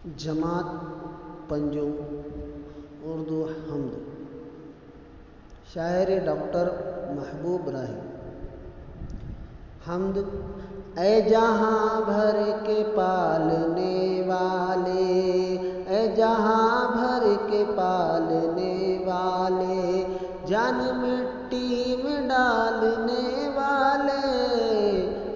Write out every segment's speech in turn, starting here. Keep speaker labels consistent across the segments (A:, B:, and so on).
A: جماعت پنجم اردو حمد شاعر ڈاکٹر محبوب راہی۔ حمد اے جہاں بھر کے پالنے والے، اے جہاں بھر کے پالنے والے، جان مٹی میں ڈالنے والے،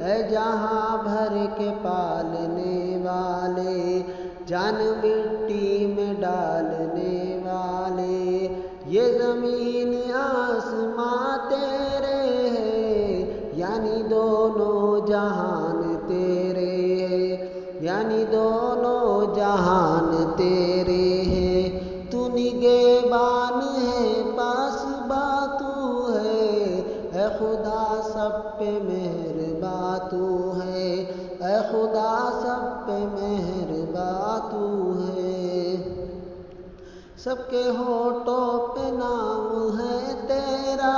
A: اے جہاں بھر کے پالنے والے، جان مٹی میں ڈالنے والے، یہ زمین آسماں تیرے ہیں، یعنی دونوں جہان تیرے ہیں، یعنی دونوں جہان تیرے ہیں۔ تو نگہبان ہے، پاسباں تو ہے، اے خدا سب پہ مہرباں تو ہے، اے خدا سب پہ مہرباں تو ہے۔ سب کے ہونٹوں پہ نام ہے تیرا،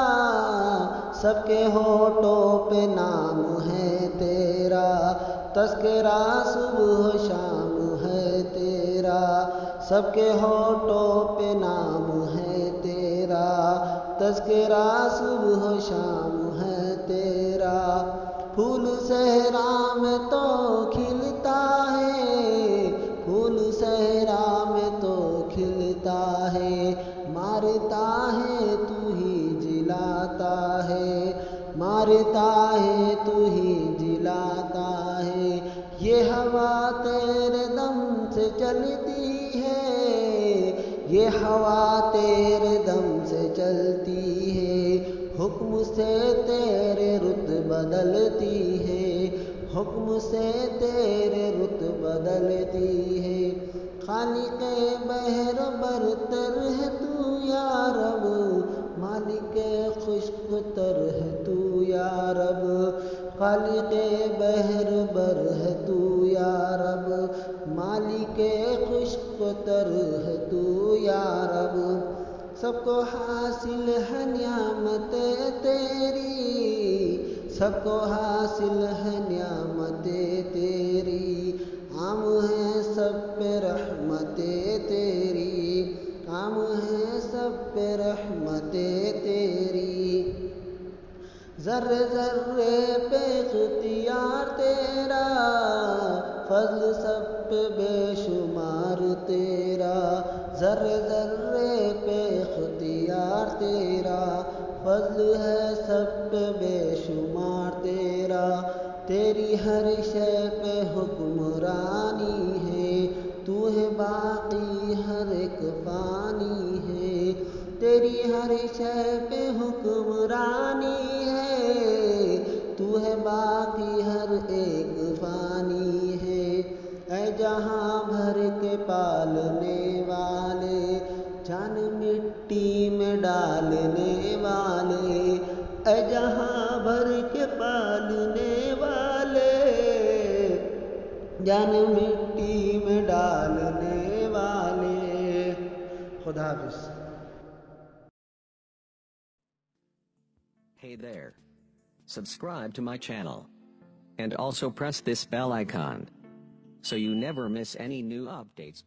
A: سب کے ہونٹوں پہ نام ہے تیرا، تذکرہ صبح و شام ہے تیرا، سب کے ہونٹوں پہ نام ہے تیرا، تذکرہ صبح و شام ہے تیرا۔ پھول صحرا میں تو کھلتا ہے، پھول صحرا میں تو کھلتا ہے، مارتا ہے تو ہی جلاتا ہے، مارتا ہے تو ہی جلاتا ہے۔ یہ ہوا تیرے دم سے چلتی ہے، یہ ہوا تیرے دم سے چلتی ہے، حکم سے تیرے رت بدلتی ہے، حکم سے تیرے رت بدلتی ہے۔ خالق بحر برتر ہے تو یا رب، مالک خشک تر ہے تو یا رب، خالق بحر بر ہے تو یا رب، مالک خشک تر ہے تو یا رب۔ سب کو حاصل ہے نعمتیں تیری، سب کو حاصل ہے نعمتیں تیری، عام ہے سب پہ رحمتیں تیری، عام ہے سب پہ رحمتیں تیری۔ ذرے ذرے پہ اختیار تیرا، فضل سب پہ بے شمار تیرا، ذرے ذرے پہ اختیار تیرا، فضل ہے سب پہ بے شمار تیرا۔ تیری ہر شے پہ حکمرانی ہے، تو ہے باقی ہر ایک فانی ہے، تیری ہر شے پہ حکمرانی ہے، تو ہے باقی ہر ایک فانی ہے۔ اے جہاں بھر کے پالنے والے، جان مٹی میں ڈالنے والے، اے جہاں بھر کے پالنے والے، جان مٹی میں ڈالنے والے۔ خدا حافظ۔
B: Hey there. Subscribe to my channel. And also press this bell icon so you never miss any new updates.